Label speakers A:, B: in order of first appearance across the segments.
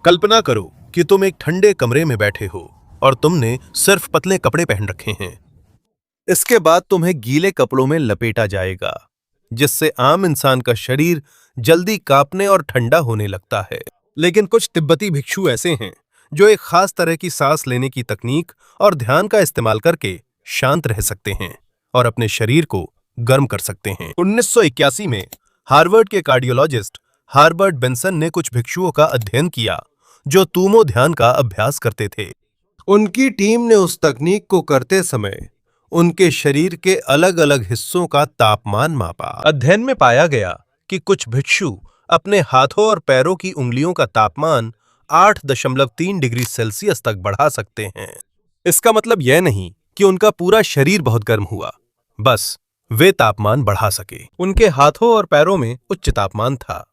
A: कल्पना करो कि तुम एक ठंडे कमरे में बैठे हो और तुमने सिर्फ पतले कपड़े पहन रखे हैं। इसके बाद तुम्हें गीले कपड़ों में लपेटा जाएगा, जिससे आम इंसान का शरीर जल्दी कांपने और ठंडा होने लगता है। लेकिन कुछ तिब्बती भिक्षु ऐसे हैं जो एक खास तरह की सांस लेने की तकनीक और ध्यान का इस्तेमाल करके शांत रह सकते हैं और अपने शरीर को गर्म कर सकते हैं। 1981 में हार्वर्ड के कार्डियोलॉजिस्ट हार्बर्ट बेंसन ने कुछ भिक्षुओं का अध्ययन किया जो तूमो ध्यान का अभ्यास करते थे। उनकी टीम ने उस तकनीक को करते समय उनके शरीर के अलग-अलग हिस्सों का तापमान मापा। अध्ययन में पाया गया कि कुछ भिक्षु अपने हाथों और पैरों की उंगलियों का तापमान 8.3 डिग्री सेल्सियस तक बढ़ा सकते हैं। इसका मतलब यह नहीं कि उनका पूरा शरीर बहुत गर्म हुआ, बस वे तापमान बढ़ा सके। उनके हाथों और पैरों में उच्च तापमान था।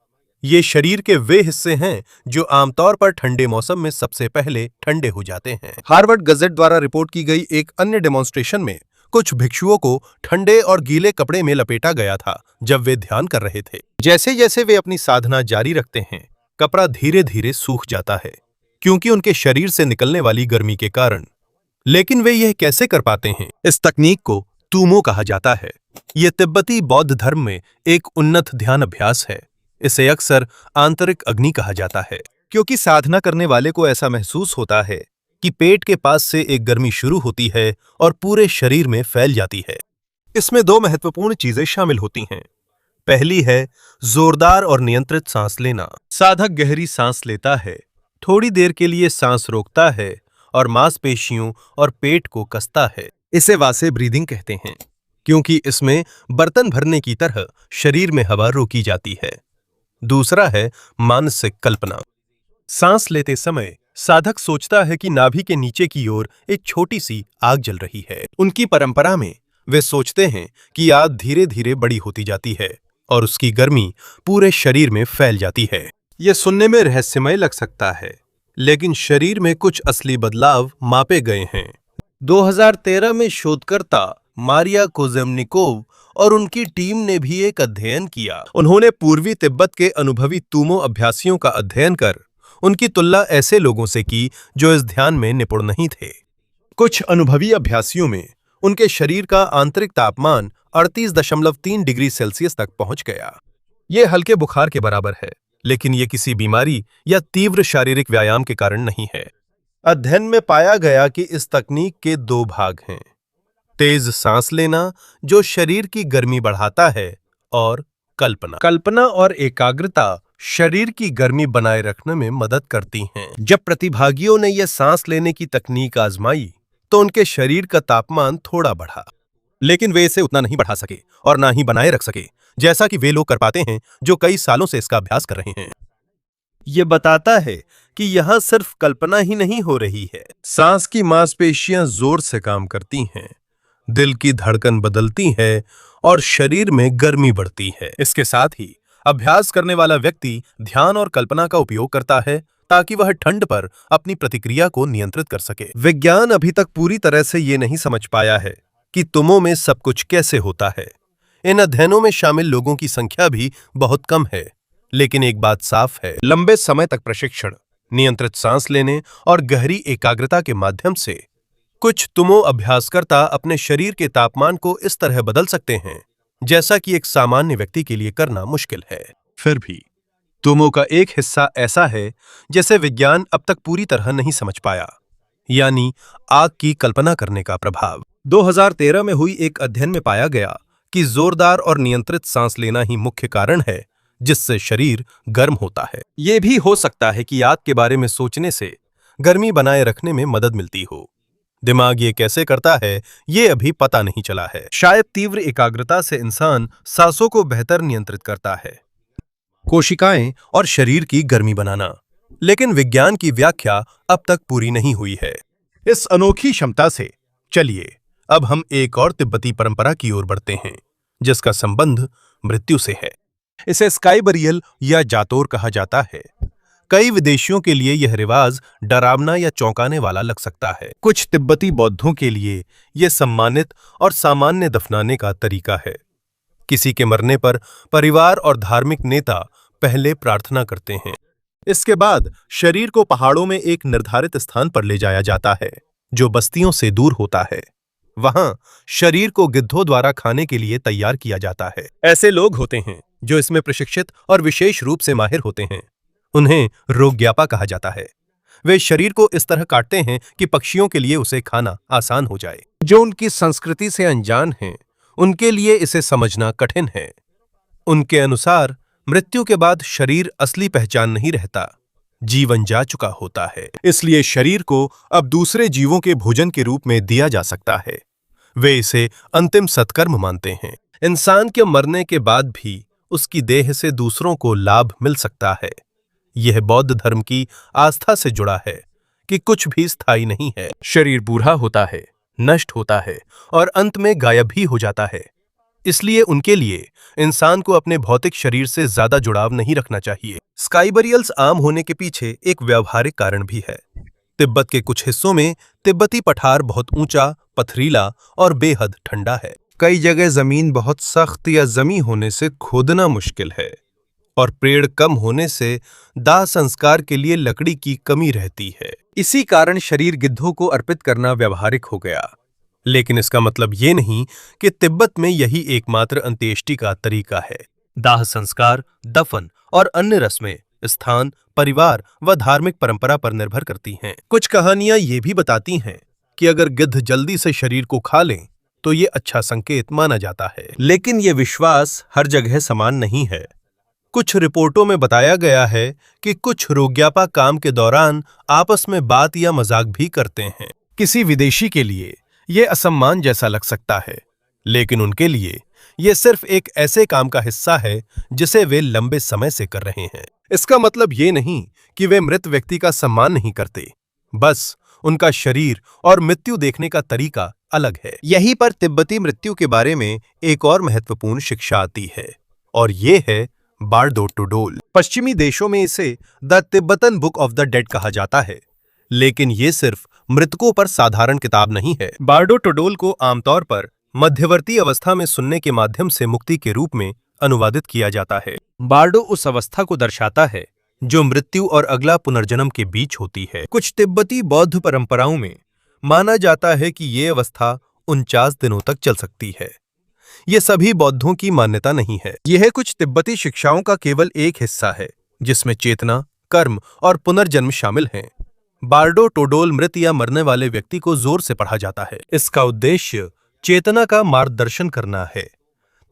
A: ये शरीर के वे हिस्से हैं जो आमतौर पर ठंडे मौसम में सबसे पहले ठंडे हो जाते हैं। हार्वर्ड गजेट द्वारा रिपोर्ट की गई एक अन्य डेमोन्स्ट्रेशन में कुछ भिक्षुओं को ठंडे और गीले कपड़े में लपेटा गया था जब वे ध्यान कर रहे थे। जैसे जैसे वे अपनी साधना जारी रखते हैं, कपड़ा धीरे धीरे सूख जाता है क्योंकि उनके शरीर से निकलने वाली गर्मी के कारण। लेकिन वे यह कैसे कर पाते हैं? इस तकनीक को तूमो कहा जाता है। यह तिब्बती बौद्ध धर्म में एक उन्नत ध्यान अभ्यास है। इसे अक्सर आंतरिक अग्नि कहा जाता है क्योंकि साधना करने वाले को ऐसा महसूस होता है कि पेट के पास से एक गर्मी शुरू होती है और पूरे शरीर में फैल जाती है। इसमें दो महत्वपूर्ण चीजें शामिल होती हैं। पहली है जोरदार और नियंत्रित सांस लेना। साधक गहरी सांस लेता है, थोड़ी देर के लिए सांस रोकता है और मांसपेशियों और पेट को कसता है। इसे वासे ब्रीदिंग कहते हैं क्योंकि इसमें बर्तन भरने की तरह शरीर में हवा रोकी जाती है। दूसरा है मानसिक कल्पना। सांस लेते समय साधक सोचता है कि नाभि के नीचे की ओर एक छोटी सी आग जल रही है। उनकी परंपरा में वे सोचते हैं कि आग धीरे धीरे बड़ी होती जाती है और उसकी गर्मी पूरे शरीर में फैल जाती है। यह सुनने में रहस्यमय लग सकता है, लेकिन शरीर में कुछ असली बदलाव मापे गए हैं। 2013 में शोधकर्ता मारिया कोजेमनिकोव और उनकी टीम ने भी एक अध्ययन किया। उन्होंने पूर्वी तिब्बत के अनुभवी तूमो अभ्यासियों का अध्ययन कर उनकी तुलना ऐसे लोगों से की जो इस ध्यान में निपुण नहीं थे। कुछ अनुभवी अभ्यासियों में उनके शरीर का आंतरिक तापमान 38.3 डिग्री सेल्सियस तक पहुंच गया। यह हल्के बुखार के बराबर है, लेकिन यह किसी बीमारी या तीव्र शारीरिक व्यायाम के कारण नहीं है। अध्ययन में पाया गया कि इस तकनीक के दो भाग हैं: तेज सांस लेना जो शरीर की गर्मी बढ़ाता है और कल्पना और एकाग्रता शरीर की गर्मी बनाए रखने में मदद करती हैं। जब प्रतिभागियों ने यह सांस लेने की तकनीक आजमाई तो उनके शरीर का तापमान थोड़ा बढ़ा, लेकिन वे इसे उतना नहीं बढ़ा सके और ना ही बनाए रख सके जैसा कि वे लोग कर पाते हैं जो कई सालों से इसका अभ्यास कर रहे हैं। यह बताता है कि यहां सिर्फ कल्पना ही नहीं हो रही है, सांस की मांसपेशियां जोर से काम करती हैं, दिल की धड़कन बदलती है और शरीर में गर्मी बढ़ती है। इसके साथ ही अभ्यास करने वाला व्यक्ति ध्यान और कल्पना का उपयोग करता है ताकि वह ठंड पर अपनी प्रतिक्रिया को नियंत्रित कर सके। विज्ञान अभी तक पूरी तरह से ये नहीं समझ पाया है कि तुमो में सब कुछ कैसे होता है। इन अध्ययनों में शामिल लोगों की संख्या भी बहुत कम है, लेकिन एक बात साफ है, लंबे समय तक प्रशिक्षण, नियंत्रित सांस लेने और गहरी एकाग्रता के माध्यम से कुछ तुमो अभ्यासकर्ता अपने शरीर के तापमान को इस तरह बदल सकते हैं जैसा कि एक सामान्य व्यक्ति के लिए करना मुश्किल है। फिर भी तुमो का एक हिस्सा ऐसा है जिसे विज्ञान अब तक पूरी तरह नहीं समझ पाया, यानी आग की कल्पना करने का प्रभाव। 2013 में हुई एक अध्ययन में पाया गया कि जोरदार और नियंत्रित सांस लेना ही मुख्य कारण है जिससे शरीर गर्म होता है। यह भी हो सकता है कि आग के बारे में सोचने से गर्मी बनाए रखने में मदद मिलती हो। दिमाग ये कैसे करता है ये अभी पता नहीं चला है। शायद तीव्र एकाग्रता से इंसान सांसों को बेहतर नियंत्रित करता है, कोशिकाएं और शरीर की गर्मी बनाना, लेकिन विज्ञान की व्याख्या अब तक पूरी नहीं हुई है। इस अनोखी क्षमता से चलिए अब हम एक और तिब्बती परंपरा की ओर बढ़ते हैं जिसका संबंध मृत्यु से है। इसे स्काई बरियल या जातोर कहा जाता है। कई विदेशियों के लिए यह रिवाज डरावना या चौंकाने वाला लग सकता है। कुछ तिब्बती बौद्धों के लिए यह सम्मानित और सामान्य दफनाने का तरीका है। किसी के मरने पर परिवार और धार्मिक नेता पहले प्रार्थना करते हैं। इसके बाद शरीर को पहाड़ों में एक निर्धारित स्थान पर ले जाया जाता है जो बस्तियों से दूर होता है। वहां शरीर को गिद्धों द्वारा खाने के लिए तैयार किया जाता है। ऐसे लोग होते हैं जो इसमें प्रशिक्षित और विशेष रूप से माहिर होते हैं। उन्हें रोग्यापा कहा जाता है। वे शरीर को इस तरह काटते हैं कि पक्षियों के लिए उसे खाना आसान हो जाए। जो उनकी संस्कृति से अनजान हैं, उनके लिए इसे समझना कठिन है। उनके अनुसार मृत्यु के बाद शरीर असली पहचान नहीं रहता, जीवन जा चुका होता है। इसलिए शरीर को अब दूसरे जीवों के भोजन के रूप में दिया जा सकता है। वे इसे अंतिम सत्कर्म मानते हैं। इंसान के मरने के बाद भी उसकी देह से दूसरों को लाभ मिल सकता है। यह बौद्ध धर्म की आस्था से जुड़ा है कि कुछ भी स्थायी नहीं है। शरीर बूढ़ा होता है, नष्ट होता है और अंत में गायब भी हो जाता है। इसलिए उनके लिए इंसान को अपने भौतिक शरीर से ज्यादा जुड़ाव नहीं रखना चाहिए। स्काई बरियल्स आम होने के पीछे एक व्यावहारिक कारण भी है। तिब्बत के कुछ हिस्सों में तिब्बती पठार बहुत ऊंचा, पथरीला और बेहद ठंडा है। कई जगह जमीन बहुत सख्त या जमी होने से खोदना मुश्किल है और पेड़ कम होने से दाह संस्कार के लिए लकड़ी की कमी रहती है। इसी कारण शरीर गिद्धों को अर्पित करना व्यावहारिक हो गया। लेकिन इसका मतलब ये नहीं कि तिब्बत में यही एकमात्र अंत्येष्टि का तरीका है। दाह संस्कार, दफन और अन्य रस्में स्थान, परिवार व धार्मिक परंपरा पर निर्भर करती हैं। कुछ कहानियां ये भी बताती हैं कि अगर गिद्ध जल्दी से शरीर को खा लें तो ये अच्छा संकेत माना जाता है। लेकिन ये विश्वास हर जगह समान नहीं है। कुछ रिपोर्टों में बताया गया है कि कुछ रोग्यापा काम के दौरान आपस में बात या मजाक भी करते हैं। किसी विदेशी के लिए यह असम्मान जैसा लग सकता है, लेकिन उनके लिए यह सिर्फ एक ऐसे काम का हिस्सा है जिसे वे लंबे समय से कर रहे हैं। इसका मतलब ये नहीं कि वे मृत व्यक्ति का सम्मान नहीं करते, बस उनका शरीर और मृत्यु देखने का तरीका अलग है। यहीं पर तिब्बती मृत्यु के बारे में एक और महत्वपूर्ण शिक्षा आती है और ये है बार्डो टोडोल। पश्चिमी देशों में इसे the Tibetan book of the dead कहा जाता है, लेकिन ये सिर्फ मृतकों पर साधारण किताब नहीं है। बार्डो टोडोल को आमतौर पर मध्यवर्ती अवस्था में सुनने के माध्यम से मुक्ति के रूप में अनुवादित किया जाता है। बार्डो उस अवस्था को दर्शाता है जो मृत्यु और अगला पुनर्जन्म के बीच होती है। कुछ तिब्बती बौद्ध परंपराओं में माना जाता है कि ये अवस्था 49 दिनों तक चल सकती है। ये सभी बौद्धों की मान्यता नहीं है। यह कुछ तिब्बती शिक्षाओं का केवल एक हिस्सा है जिसमें चेतना, कर्म और पुनर्जन्म शामिल हैं। बार्डो टोडोल मृत या मरने वाले व्यक्ति को जोर से पढ़ा जाता है। इसका उद्देश्य चेतना का मार्गदर्शन करना है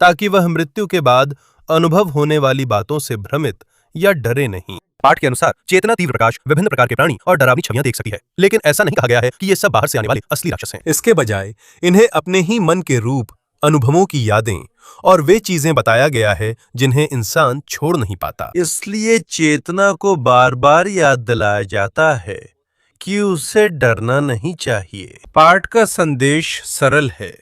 A: ताकि वह मृत्यु के बाद अनुभव होने वाली बातों से भ्रमित या डरे नहीं। पाठ के अनुसार चेतना तीव्र प्रकाश, विभिन्न प्रकार के प्राणी और डरावनी छवियां देख सकती है, लेकिन ऐसा नहीं कहा गया है कि ये सब बाहर से आने वाले असली राक्षस हैं। इसके बजाय इन्हें अपने ही मन के रूप, अनुभवों की यादें और वे चीजें बताया गया है जिन्हें इंसान छोड़ नहीं पाता। इसलिए चेतना को बार बार याद दिलाया जाता है कि उसे डरना नहीं चाहिए। पाठ का संदेश सरल है,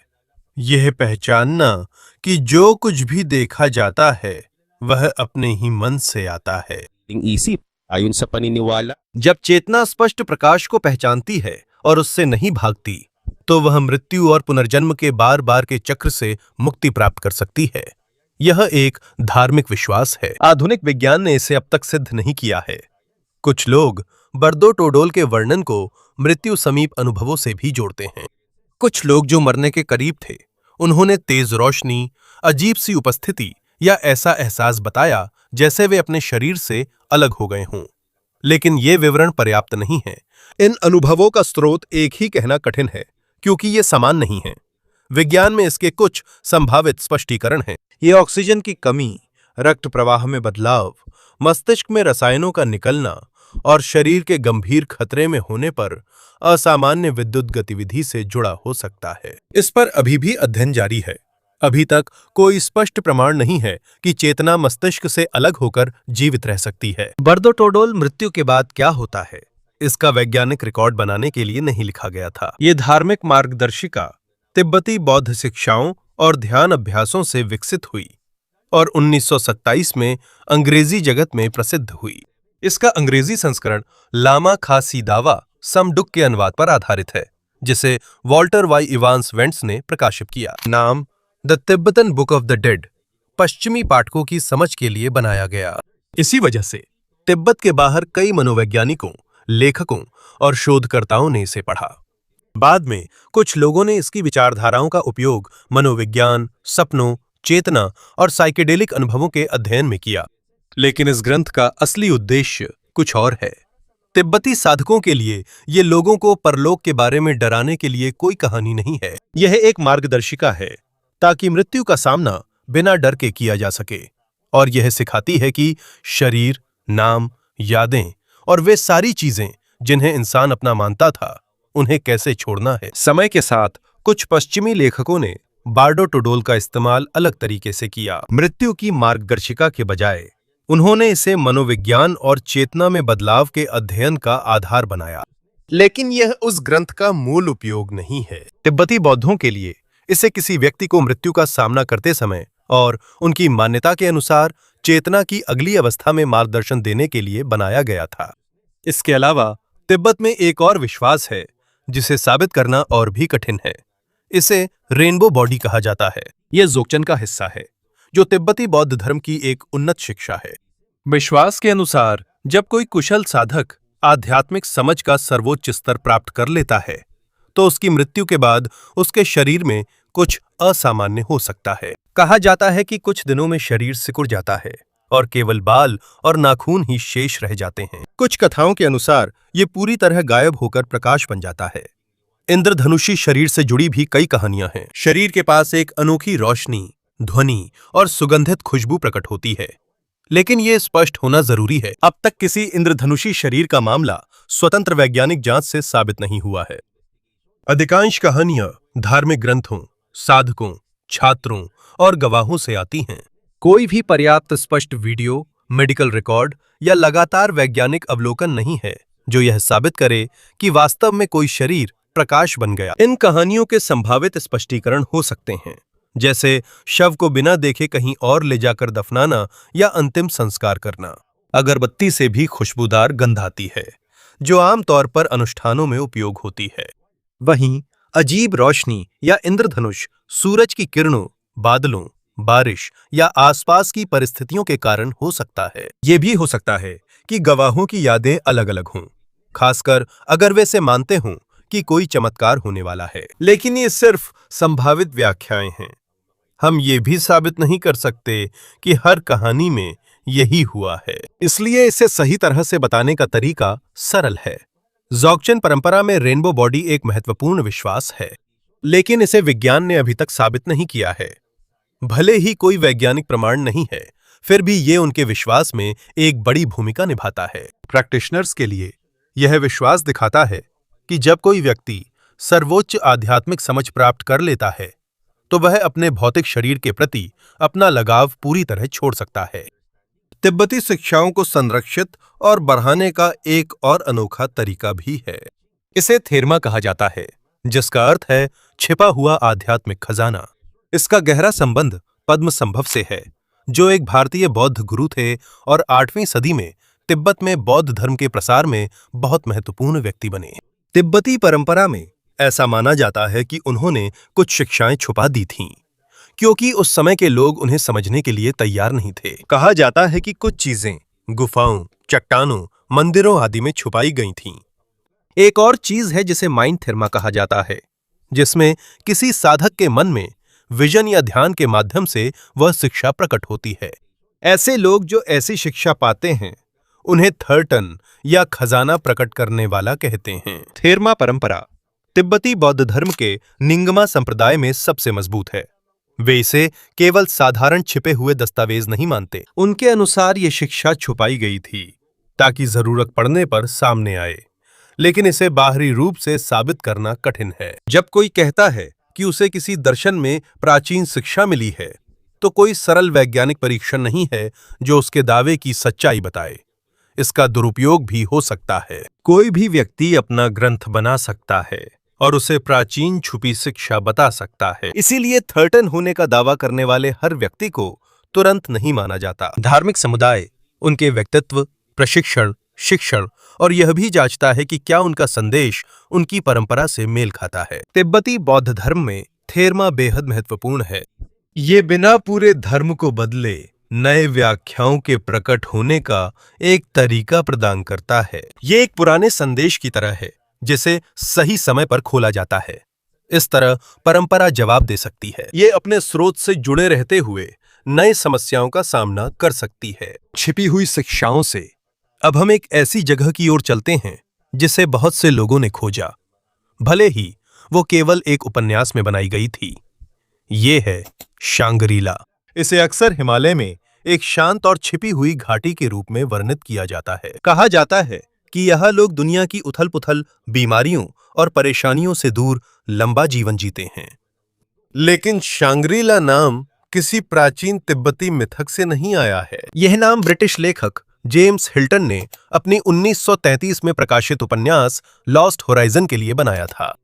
A: यह पहचानना कि जो कुछ भी देखा जाता है वह अपने ही मन से आता है।
B: Isip ayon sa paniniwala.
A: जब चेतना स्पष्ट प्रकाश को पहचानती है और उससे नहीं भागती, तो वह मृत्यु और पुनर्जन्म के बार बार के चक्र से मुक्ति प्राप्त कर सकती है। यह एक धार्मिक विश्वास है। आधुनिक विज्ञान ने इसे अब तक सिद्ध नहीं किया है। कुछ लोग बार्डो टोडोल के वर्णन को मृत्यु समीप अनुभवों से भी जोड़ते हैं। कुछ लोग जो मरने के करीब थे, उन्होंने तेज रोशनी, अजीब सी उपस्थिति या ऐसा एहसास बताया जैसे वे अपने शरीर से अलग हो गए हों, लेकिन ये विवरण पर्याप्त नहीं है। इन अनुभवों का स्रोत एक ही कहना कठिन है क्योंकि ये समान नहीं है। विज्ञान में इसके कुछ संभावित स्पष्टीकरण हैं। ये ऑक्सीजन की कमी, रक्त प्रवाह में बदलाव, मस्तिष्क में रसायनों का निकलना और शरीर के गंभीर खतरे में होने पर असामान्य विद्युत गतिविधि से जुड़ा हो सकता है। इस पर अभी भी अध्ययन जारी है। अभी तक कोई स्पष्ट प्रमाण नहीं है कि चेतना मस्तिष्क से अलग होकर जीवित रह सकती है। बार्डो टोडोल मृत्यु के बाद क्या होता है, इसका वैज्ञानिक रिकॉर्ड बनाने के लिए नहीं लिखा गया था। ये धार्मिक मार्गदर्शिका तिब्बती बौद्ध शिक्षाओं और ध्यान अभ्यासों से विकसित हुई और 1927 में अंग्रेजी जगत में प्रसिद्ध हुई। इसका अंग्रेजी संस्करण लामा खासी दावा समडुक के अनुवाद पर आधारित है, जिसे वॉल्टर वाई इवांस वेंट्स ने प्रकाशित किया। नाम the Tibetan book of the dead पश्चिमी पाठकों की समझ के लिए बनाया गया। इसी वजह से तिब्बत के बाहर कई मनोवैज्ञानिकों, लेखकों और शोधकर्ताओं ने इसे पढ़ा। बाद में कुछ लोगों ने इसकी विचारधाराओं का उपयोग मनोविज्ञान, सपनों, चेतना और साइकेडेलिक अनुभवों के अध्ययन में किया। लेकिन इस ग्रंथ का असली उद्देश्य कुछ और है। तिब्बती साधकों के लिए ये लोगों को परलोक के बारे में डराने के लिए कोई कहानी नहीं है। यह एक मार्गदर्शिका है ताकि मृत्यु का सामना बिना डर के किया जा सके, और यह सिखाती है कि शरीर, नाम, यादें और वे सारी चीजें जिन्हें इंसान अपना मानता था, उन्हें कैसे छोड़ना है। समय के साथ कुछ पश्चिमी लेखकों ने बार्डो टोडोल का इस्तेमाल अलग तरीके से किया। मृत्यु की मार्गदर्शिका के बजाय उन्होंने इसे मनोविज्ञान और चेतना में बदलाव के अध्ययन का आधार बनाया। लेकिन यह उस ग्रंथ का मूल उपयोग नहीं है। तिब्बती बौद्धों के लिए इसे किसी व्यक्ति को मृत्यु का सामना करते समय और उनकी मान्यता के अनुसार चेतना की अगली अवस्था में मार्गदर्शन देने के लिए बनाया गया था। इसके अलावा तिब्बत में एक और विश्वास है जिसे साबित करना और भी कठिन है। इसे रेनबो बॉडी कहा जाता है। यह जोगचन का हिस्सा है, जो तिब्बती बौद्ध धर्म की एक उन्नत शिक्षा है। विश्वास के अनुसार जब कोई कुशल साधक आध्यात्मिक समझ का सर्वोच्च स्तर प्राप्त कर लेता है, तो उसकी मृत्यु के बाद उसके शरीर में कुछ असामान्य हो सकता है। कहा जाता है कि कुछ दिनों में शरीर सिकुड़ जाता है और केवल बाल और नाखून ही शेष रह जाते हैं। कुछ कथाओं के अनुसार ये पूरी तरह गायब होकर प्रकाश बन जाता है। इंद्रधनुषी शरीर से जुड़ी भी कई कहानियां हैं। शरीर के पास एक अनोखी रोशनी, ध्वनि और सुगंधित खुशबू प्रकट होती है, लेकिन यह स्पष्ट होना जरूरी है। अब तक किसी इंद्रधनुषी शरीर का मामला स्वतंत्र वैज्ञानिक जांच से साबित नहीं हुआ है। अधिकांश कहानियां धार्मिक ग्रंथों, साधकों, छात्रों और गवाहों से आती हैं। कोई भी पर्याप्त स्पष्ट वीडियो, मेडिकल रिकॉर्ड या लगातार वैज्ञानिक अवलोकन नहीं है जो यह साबित करे कि वास्तव में कोई शरीर प्रकाश बन गया। इन कहानियों के संभावित स्पष्टीकरण हो सकते हैं, जैसे शव को बिना देखे कहीं और ले जाकर दफनाना या अंतिम संस्कार करना। अगरबत्ती से भी खुशबूदार गंध आती है, जो आमतौर पर अनुष्ठानों में उपयोग होती है। वहीं अजीब रोशनी या इंद्रधनुष सूरज की किरणों, बादलों, बारिश या आसपास की परिस्थितियों के कारण हो सकता है। यह भी हो सकता है कि गवाहों की यादें अलग अलग हों, खासकर अगर वे से मानते हों कि कोई चमत्कार होने वाला है। लेकिन ये सिर्फ संभावित व्याख्याएं हैं। हम ये भी साबित नहीं कर सकते कि हर कहानी में यही हुआ है, इसलिए इसे सही तरह से बताने का तरीका सरल है। जोगचन परंपरा में रेनबो बॉडी एक महत्वपूर्ण विश्वास है, लेकिन इसे विज्ञान ने अभी तक साबित नहीं किया है। भले ही कोई वैज्ञानिक प्रमाण नहीं है, फिर भी ये उनके विश्वास में एक बड़ी भूमिका निभाता है। प्रैक्टिशनर्स के लिए यह विश्वास दिखाता है कि जब कोई व्यक्ति सर्वोच्च आध्यात्मिक समझ प्राप्त कर लेता है, तो वह अपने भौतिक शरीर के प्रति अपना लगाव पूरी तरह छोड़ सकता है। तिब्बती शिक्षाओं को संरक्षित और बढ़ाने का एक और अनोखा तरीका भी है। इसे थेरमा कहा जाता है, जिसका अर्थ है छिपा हुआ आध्यात्मिक खजाना। इसका गहरा संबंध पद्मसंभव से है, जो एक भारतीय बौद्ध गुरु थे और 8वीं सदी में तिब्बत में बौद्ध धर्म के प्रसार में बहुत महत्वपूर्ण व्यक्ति बने। तिब्बती परंपरा में ऐसा माना जाता है कि उन्होंने कुछ शिक्षाएं छुपा दी थीं, क्योंकि उस समय के लोग उन्हें समझने के लिए तैयार नहीं थे। कहा जाता है कि कुछ चीजें गुफाओं, चट्टानों, मंदिरों आदि में छुपाई गई थीं। एक और चीज है जिसे माइंड थेरमा कहा जाता है, जिसमें किसी साधक के मन में विजन या ध्यान के माध्यम से वह शिक्षा प्रकट होती है। ऐसे लोग जो ऐसी शिक्षा पाते हैं, उन्हें थर्टन या खजाना प्रकट करने वाला कहते हैं। थेरमा परंपरा तिब्बती बौद्ध धर्म के निंगमा संप्रदाय में सबसे मजबूत है। वे इसे केवल साधारण छिपे हुए दस्तावेज नहीं मानते। उनके अनुसार ये शिक्षा छुपाई गई थी ताकि जरूरत पड़ने पर सामने आए, लेकिन इसे बाहरी रूप से साबित करना कठिन है। जब कोई कहता है कि उसे किसी दर्शन में प्राचीन शिक्षा मिली है, तो कोई सरल वैज्ञानिक परीक्षण नहीं है जो उसके दावे की सच्चाई बताए। इसका दुरुपयोग भी हो सकता है। कोई भी व्यक्ति अपना ग्रंथ बना सकता है और उसे प्राचीन छुपी शिक्षा बता सकता है। इसीलिए थर्टन होने का दावा करने वाले हर व्यक्ति को तुरंत नहीं माना जाता। धार्मिक समुदाय उनके व्यक्तित्व, प्रशिक्षण, शिक्षण और यह भी जांचता है कि क्या उनका संदेश उनकी परंपरा से मेल खाता है। तिब्बती बौद्ध धर्म में थेरमा बेहद महत्वपूर्ण है। ये बिना पूरे धर्म को बदले नए व्याख्याओं के प्रकट होने का एक तरीका प्रदान करता है। ये एक पुराने संदेश की तरह है जिसे सही समय पर खोला जाता है। इस तरह परंपरा जवाब दे सकती है। ये अपने स्रोत से जुड़े रहते हुए नए समस्याओं का सामना कर सकती है। छिपी हुई शिक्षाओं से अब हम एक ऐसी जगह की ओर चलते हैं जिसे बहुत से लोगों ने खोजा, भले ही वो केवल एक उपन्यास में बनाई गई थी। ये है शांग्रीला। इसे अक्सर हिमालय में एक शांत और छिपी हुई घाटी के रूप में वर्णित किया जाता है। कहा जाता है कि यह लोग दुनिया की उथल-पुथल, बीमारियों और परेशानियों से दूर लंबा जीवन जीते हैं। लेकिन शांग्रीला नाम किसी प्राचीन तिब्बती मिथक से नहीं आया है। यह नाम ब्रिटिश लेखक जेम्स हिल्टन ने अपनी 1933 में प्रकाशित उपन्यास लॉस्ट होराइजन के लिए बनाया था।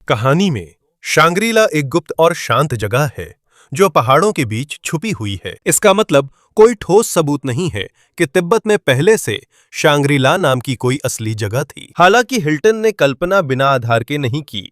A: कहानी में शांग्रीला एक गुप्त और शांत जगह है जो पहाड़ों के बीच छुपी हुई है। इसका मतलब कोई ठोस सबूत नहीं है कि तिब्बत में पहले से शांग्रीला नाम की कोई असली जगह थी। हालांकि हिल्टन ने कल्पना बिना आधार के नहीं की।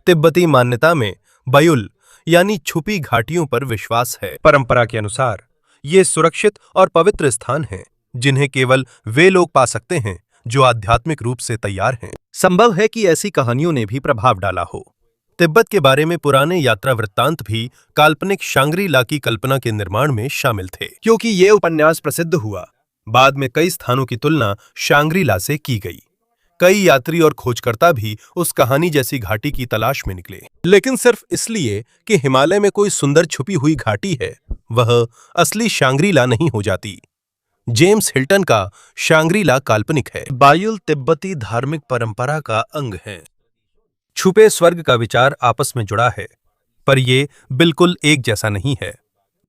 A: तिब्बती मान्यता में बयुल यानी छुपी घाटियों पर विश्वास है। परंपरा के अनुसार ये सुरक्षित और पवित्र स्थान हैं जिन्हें केवल वे लोग पा सकते हैं जो आध्यात्मिक रूप से तैयार हैं। संभव है कि ऐसी कहानियों ने भी प्रभाव डाला हो। तिब्बत के बारे में पुराने यात्रा वृत्तांत भी काल्पनिक शांग्रीला की कल्पना के निर्माण में शामिल थे। क्योंकि ये उपन्यास प्रसिद्ध हुआ, बाद में कई स्थानों की तुलना शांग्रीला से की गई। कई यात्री और खोजकर्ता भी उस कहानी जैसी घाटी की तलाश में निकले। लेकिन सिर्फ इसलिए कि हिमालय में कोई सुंदर छुपी हुई घाटी है, वह असली शांग्रीला नहीं हो जाती। जेम्स हिल्टन का शांग्रीला काल्पनिक है। बायुल तिब्बती धार्मिक परंपरा का अंग है। छुपे स्वर्ग का विचार आपस में जुड़ा है, पर यह बिल्कुल एक जैसा नहीं है।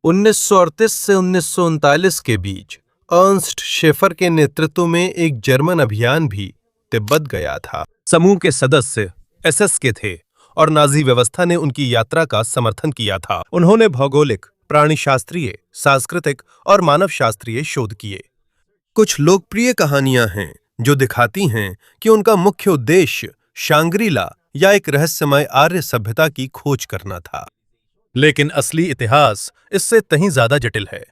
A: 1938 से 1939 के बीच अर्नस्ट शेफर के नेतृत्व में एक जर्मन अभियान भी तिब्बत गया था। समूह के सदस्य एसएस के थे और नाजी व्यवस्था ने उनकी यात्रा का समर्थन किया था। उन्होंने भौगोलिक, प्राणीशास्त्रीय, सांस्कृतिक और मानवशास्त्रीय शोध किए। कुछ लोकप्रिय कहानियां हैं जो दिखाती हैं कि उनका मुख्य उद्देश्य शांग्रीला या एक रहस्यमय आर्य सभ्यता की खोज करना था। लेकिन असली इतिहास इससे कहीं ज्यादा जटिल है।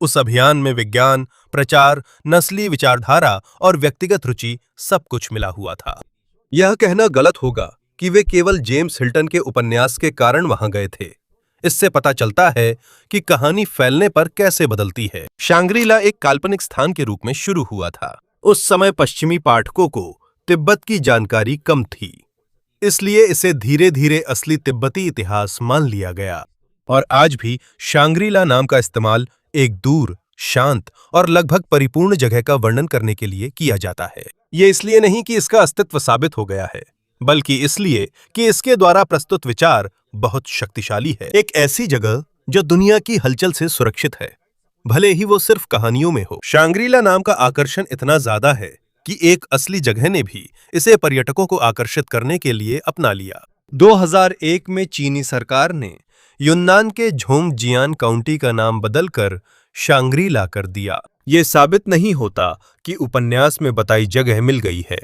A: उस अभियान में विज्ञान, प्रचार, नस्ली विचारधारा और व्यक्तिगत रुचि सब कुछ मिला हुआ था। यह कहना गलत होगा कि वे केवल जेम्स हिल्टन के उपन्यास के कारण वहां गए थे। इससे पता चलता है कि कहानी फैलने पर कैसे बदलती है। शांग्रीला एक काल्पनिक स्थान के रूप में शुरू हुआ था। उस समय पश्चिमी पाठकों को तिब्बत की जानकारी कम थी, इसलिए इसे धीरे धीरे असली तिब्बती इतिहास मान लिया गया। और आज भी शांग्रीला नाम का इस्तेमाल एक दूर, शांत और लगभग परिपूर्ण जगह का वर्णन करने के लिए किया जाता है। ये इसलिए नहीं कि इसका अस्तित्व साबित हो गया है, बल्कि इसलिए कि इसके द्वारा प्रस्तुत विचार बहुत शक्तिशाली है। एक ऐसी जगह जो दुनिया की हलचल से सुरक्षित है, भले ही वो सिर्फ कहानियों में हो। शांग्रीला नाम का आकर्षण इतना ज्यादा है कि एक असली जगह ने भी इसे पर्यटकों को आकर्षित करने के लिए अपना लिया। 2001 में चीनी सरकार ने युन्नान के झोंगजियान काउंटी का नाम बदलकर शांग्रीला कर दिया। ये साबित नहीं होता कि उपन्यास में बताई जगह मिल गई है।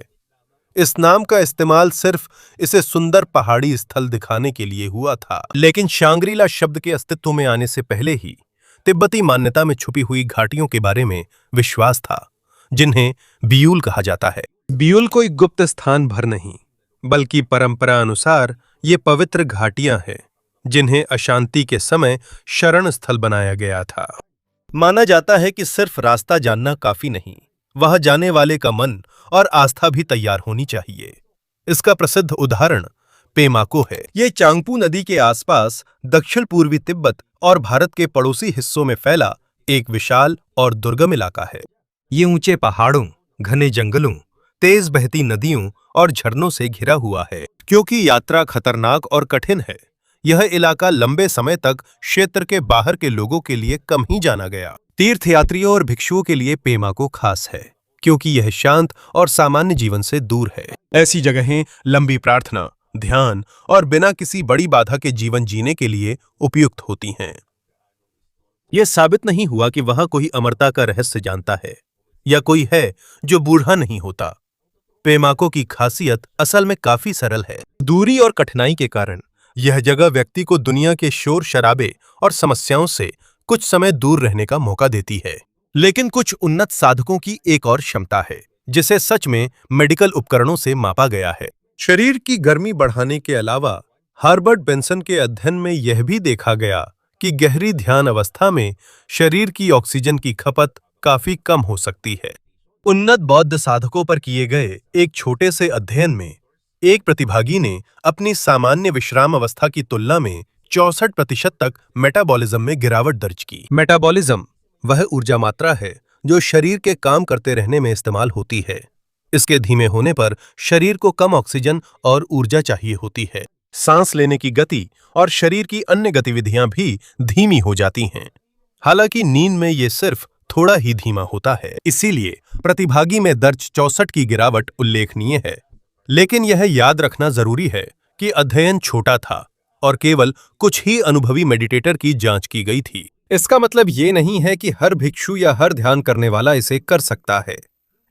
A: इस नाम का इस्तेमाल सिर्फ इसे सुंदर पहाड़ी स्थल दिखाने के लिए हुआ था। लेकिन शांग्रीला शब्द के अस्तित्व में आने से पहले ही तिब्बती मान्यता में छुपी हुई घाटियों के बारे में विश्वास था, जिन्हें बियूल कहा जाता है। बियूल कोई गुप्त स्थान भर नहीं, बल्कि परंपरा अनुसार ये पवित्र घाटियां हैं जिन्हें अशांति के समय शरण स्थल बनाया गया था। माना जाता है कि सिर्फ रास्ता जानना काफी नहीं, वह जाने वाले का मन और आस्था भी तैयार होनी चाहिए। इसका प्रसिद्ध उदाहरण पेमाको है। ये चांगपू नदी के आसपास दक्षिण पूर्वी तिब्बत और भारत के पड़ोसी हिस्सों में फैला एक विशाल और दुर्गम इलाका है। ये ऊंचे पहाड़ों, घने जंगलों, तेज बहती नदियों और झरनों से घिरा हुआ है। क्योंकि यात्रा खतरनाक और कठिन है, यह इलाका लंबे समय तक क्षेत्र के बाहर के लोगों के लिए कम ही जाना गया। तीर्थयात्रियों और भिक्षुओं के लिए पेमाको खास है, क्योंकि यह शांत और सामान्य जीवन से दूर है। ऐसी जगहें लंबी प्रार्थना, ध्यान और बिना किसी बड़ी बाधा के जीवन जीने के लिए उपयुक्त होती हैं। यह साबित नहीं हुआ कि वहां कोई अमरता का रहस्य जानता है या कोई है जो बूढ़ा नहीं होता। पेमाको की खासियत असल में काफी सरल है। दूरी और कठिनाई के कारण यह जगह व्यक्ति को दुनिया के शोर शराबे और समस्याओं से कुछ समय दूर रहने का मौका देती है। लेकिन कुछ उन्नत साधकों की एक और क्षमता है जिसे सच में मेडिकल उपकरणों से मापा गया है। शरीर की गर्मी बढ़ाने के अलावा हार्वर्ड बेंसन के अध्ययन में यह भी देखा गया कि गहरी ध्यान अवस्था में शरीर की ऑक्सीजन की खपत काफी कम हो सकती है। उन्नत बौद्ध साधकों पर किए गए एक छोटे से अध्ययन में एक प्रतिभागी ने अपनी सामान्य विश्राम अवस्था की तुलना में 64% तक मेटाबॉलिज्म में गिरावट दर्ज की। मेटाबॉलिज्म वह ऊर्जा मात्रा है जो शरीर के काम करते रहने में इस्तेमाल होती है। इसके धीमे होने पर शरीर को कम ऑक्सीजन और ऊर्जा चाहिए होती है। सांस लेने की गति और शरीर की अन्य गतिविधियां भी धीमी हो जाती हैं। हालांकि नींद में ये सिर्फ थोड़ा ही धीमा होता है, इसीलिए प्रतिभागी में दर्ज 64 की गिरावट उल्लेखनीय है। लेकिन यह याद रखना जरूरी है कि अध्ययन छोटा था और केवल कुछ ही अनुभवी मेडिटेटर की जांच की गई थी। इसका मतलब ये नहीं है कि हर भिक्षु या हर ध्यान करने वाला इसे कर सकता है।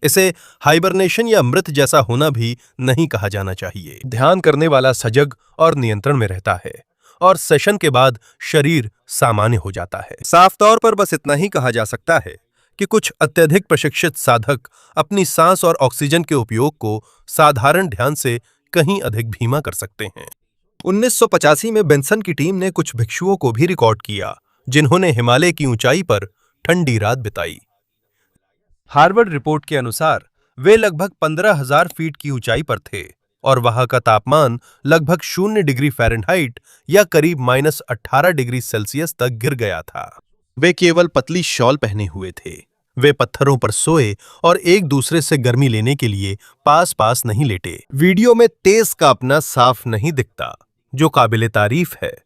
A: इसे हाइबरनेशन या मृत जैसा होना भी नहीं कहा जाना चाहिए। ध्यान करने वाला सजग और नियंत्रण में रहता है और सेशन के बाद शरीर सामान्य हो जाता है। साफ तौर पर बस इतना ही कहा जा सकता है कि कुछ अत्यधिक प्रशिक्षित साधक अपनी सांस और ऑक्सीजन के उपयोग को साधारण ध्यान से कहीं अधिक धीमा कर सकते हैं। 1985 में बेंसन की टीम ने कुछ भिक्षुओं को भी रिकॉर्ड किया जिन्होंने हिमालय की ऊंचाई पर ठंडी रात बिताई। हार्वर्ड रिपोर्ट के अनुसार वे लगभग 15,000 फीट की ऊंचाई पर थे और वहां का तापमान लगभग 0 डिग्री फ़ारेनहाइट या करीब -18 डिग्री सेल्सियस तक गिर गया था। वे केवल पतली शॉल पहने हुए थे। वे पत्थरों पर सोए और एक दूसरे से गर्मी लेने के लिए पास पास नहीं लेटे। वीडियो में तेज कांपना साफ नहीं दिखता, जो काबिले तारीफ है,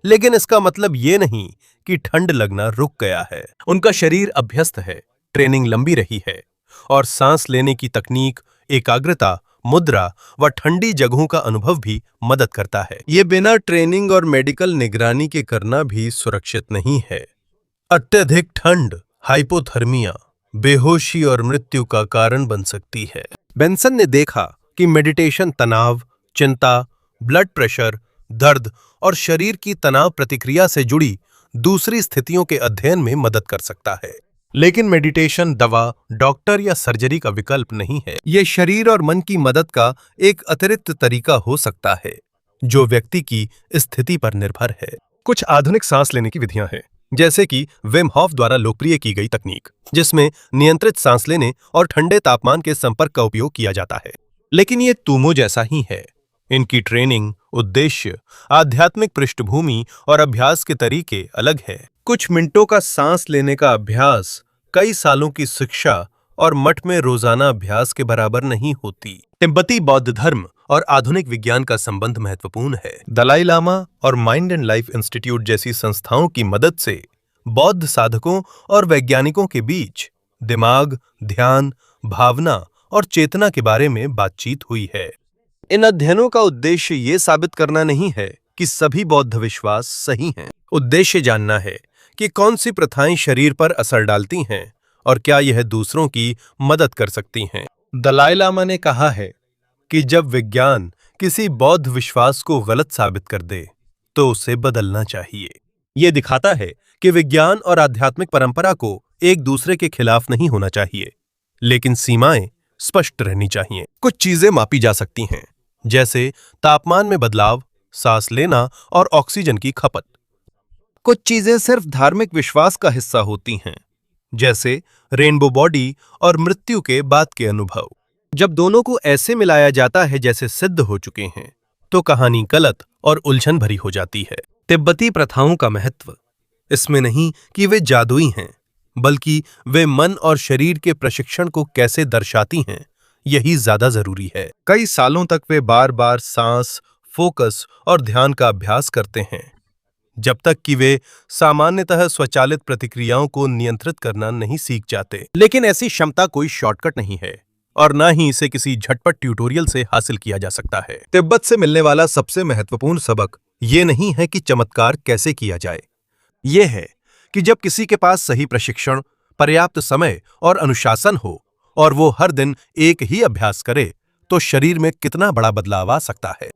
A: लेकिन इसका मतलब ये नहीं कि ठंड लगना रुक गया है। उनका शरीर अभ्यस्त है, ट्रेनिंग लंबी रही है और सांस लेने की तकनीक, एकाग्रता, मुद्रा व ठंडी जगहों का अनुभव भी मदद करता है। ये बिना ट्रेनिंग और मेडिकल निगरानी के करना भी सुरक्षित नहीं है। अत्यधिक ठंड हाइपोथर्मिया, बेहोशी और मृत्यु का कारण बन सकती है। बेंसन ने देखा कि मेडिटेशन तनाव, चिंता, ब्लड प्रेशर, दर्द और शरीर की तनाव प्रतिक्रिया से जुड़ी दूसरी स्थितियों के अध्ययन में मदद कर सकता है। लेकिन मेडिटेशन दवा, डॉक्टर या सर्जरी का विकल्प नहीं है। यह शरीर और मन की मदद का एक अतिरिक्त तरीका हो सकता है जो व्यक्ति की स्थिति पर निर्भर है। कुछ आधुनिक सांस लेने की विधियां हैं, जैसे कि विम हॉफ द्वारा लोकप्रिय की गई तकनीक, जिसमें नियंत्रित सांस लेने और ठंडे तापमान के संपर्क का उपयोग किया जाता है। लेकिन ये तूमो जैसा ही है। इनकी ट्रेनिंग, उद्देश्य, आध्यात्मिक पृष्ठभूमि और अभ्यास के तरीके अलग है। कुछ मिनटों का सांस लेने का अभ्यास कई सालों की शिक्षा और मठ में रोजाना अभ्यास के बराबर नहीं होती। तिब्बती बौद्ध धर्म और आधुनिक विज्ञान का संबंध महत्वपूर्ण है। दलाई लामा और माइंड एंड लाइफ इंस्टीट्यूट जैसी संस्थाओं की मदद से बौद्ध साधकों और वैज्ञानिकों के बीच दिमाग, ध्यान, भावना और चेतना के बारे में बातचीत हुई है। इन अध्ययनों का उद्देश्य ये साबित करना नहीं है कि सभी बौद्ध विश्वास सही हैं। उद्देश्य जानना है कि कौन सी प्रथाएं शरीर पर असर डालती हैं और क्या यह दूसरों की मदद कर सकती हैं। दलाई लामा ने कहा है कि जब विज्ञान किसी बौद्ध विश्वास को गलत साबित कर दे तो उसे बदलना चाहिए। यह दिखाता है कि विज्ञान और आध्यात्मिक परंपरा को एक दूसरे के खिलाफ नहीं होना चाहिए, लेकिन सीमाएं स्पष्ट रहनी चाहिए। कुछ चीजें मापी जा सकती हैं, जैसे तापमान में बदलाव, सांस लेना और ऑक्सीजन की खपत। कुछ चीजें सिर्फ धार्मिक विश्वास का हिस्सा होती हैं, जैसे रेनबो बॉडी और मृत्यु के बाद के अनुभव। जब दोनों को ऐसे मिलाया जाता है जैसे सिद्ध हो चुके हैं, तो कहानी गलत और उलझन भरी हो जाती है। तिब्बती प्रथाओं का महत्व इसमें नहीं कि वे जादुई हैं, बल्कि वे मन और शरीर के प्रशिक्षण को कैसे दर्शाती हैं, यही ज्यादा जरूरी है। कई सालों तक वे बार बार सांस, फोकस और ध्यान का अभ्यास करते हैं, जब तक कि वे सामान्यतः स्वचालित प्रतिक्रियाओं को नियंत्रित करना नहीं सीख जाते। लेकिन ऐसी क्षमता कोई शॉर्टकट नहीं है और ना ही इसे किसी झटपट ट्यूटोरियल से हासिल किया जा सकता है। तिब्बत से मिलने वाला सबसे महत्वपूर्ण सबक ये नहीं है कि चमत्कार कैसे किया जाए, यह है कि जब किसी के पास सही प्रशिक्षण, पर्याप्त समय और अनुशासन हो और वो हर दिन एक ही अभ्यास करे, तो शरीर में कितना बड़ा बदलाव आ सकता है।